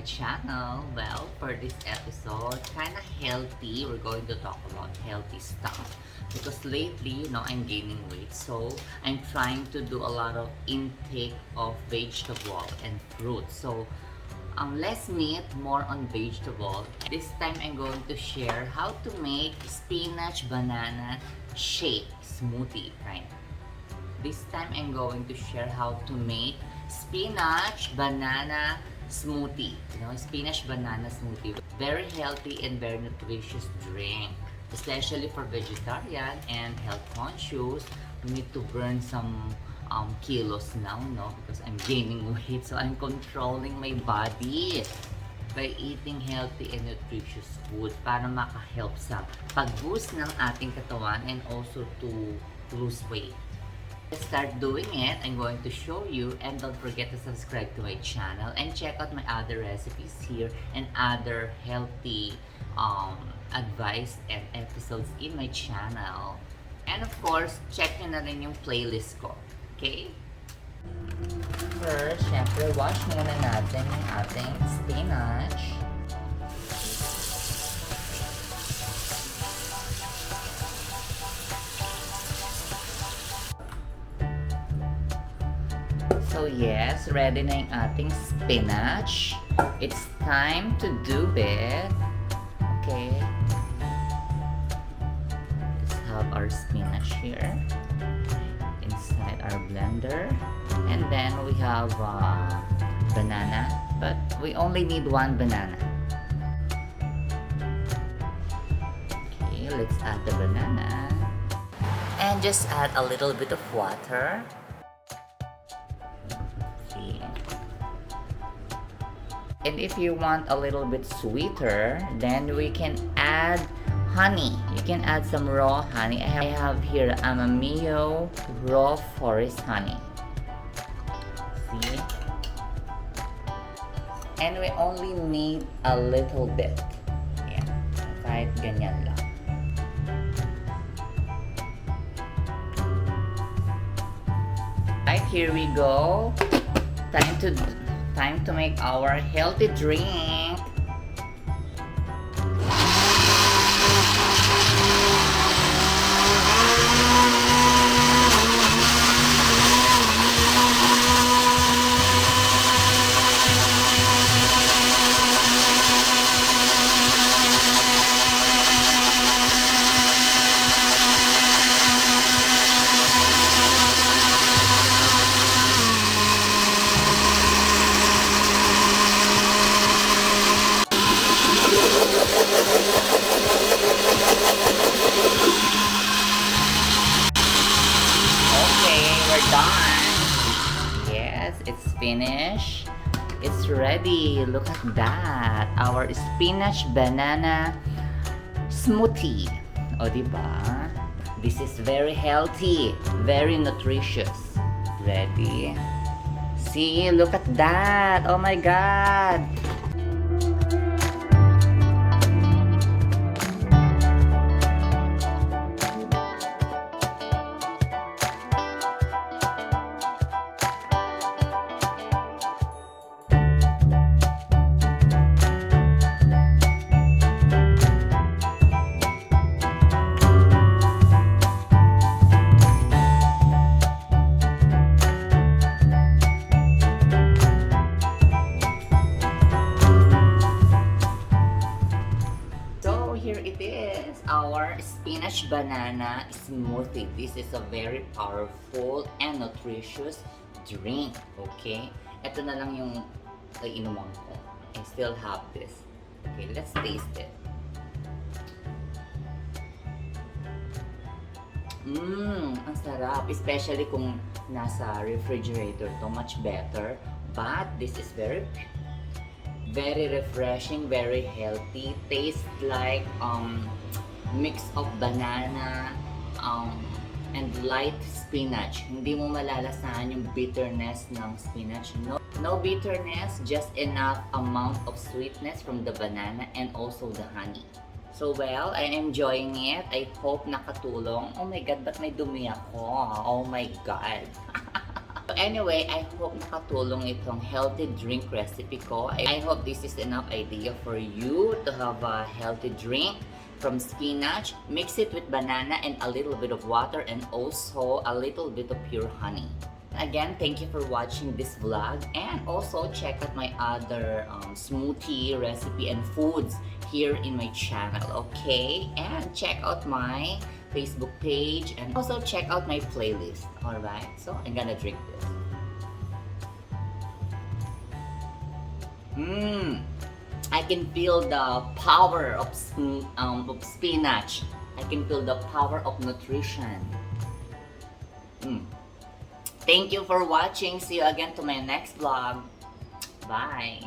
channel. Well, for this episode, kind of healthy. We're going to talk about healthy stuff because lately, I'm gaining weight, so I'm trying to do a lot of intake of vegetable and fruit. So, less meat, more on vegetable. This time, I'm going to share how to make spinach banana shake smoothie, right? This time, I'm going to share how to make spinach banana smoothie. Spinach banana smoothie. Very healthy and very nutritious drink. Especially for vegetarian and health conscious. We need to burn some kilos now, because I'm gaining weight. So I'm controlling my body by eating healthy and nutritious food para maka-help sa pag-boost ng ating katawan and also to lose weight. Let's start doing it. I'm going to show you, and don't forget to subscribe to my channel and check out my other recipes here and other healthy advice and episodes in my channel. And of course, check nyo na rin yung playlist ko. Okay? First, syempre, wash muna natin yung ating spinach. So yes, ready na yung ating spinach. It's time to do it. Okay. Let's have our spinach here inside our blender. And then we have banana, but we only need one banana. Okay, let's add the banana. And just add a little bit of water. And if you want a little bit sweeter, then we can add honey. You can add some raw honey. I have here Amamio raw forest honey. See? And we only need a little bit. Yeah. Kahit ganyan lang. Right, here we go. Time to make our healthy drink. Done. Yes, it's finished. It's ready. Look at that. Our spinach banana smoothie. O, diba? This is very healthy, very nutritious. Ready? See, look at that. Oh my God. Here it is, our spinach banana smoothie. This is a very powerful and nutritious drink. Okay? Ito na lang yung inuman ko. I still have this. Okay, let's taste it. Ang sarap. Especially kung nasa refrigerator to, much better. But this is very refreshing, very healthy. Tastes like mix of banana and light spinach. Hindi mo malalasahan yung bitterness ng spinach. No bitterness, just enough amount of sweetness from the banana and also the honey. So well, I'm enjoying it. I hope nakatulong. Oh my God, ba't may dumi ako? Oh my God. anyway, I hope nakatulong itong healthy drink recipe ko. I hope this is enough idea for you to have a healthy drink from spinach. Mix it with banana and a little bit of water and also a little bit of pure honey. Again, thank you for watching this vlog, and also check out my other smoothie recipe and foods here in my channel, okay? And check out my Facebook page and also check out my playlist, alright? So, I'm gonna drink this. I can feel the power of spinach. I can feel the power of nutrition. Thank you for watching. See you again to my next vlog. Bye.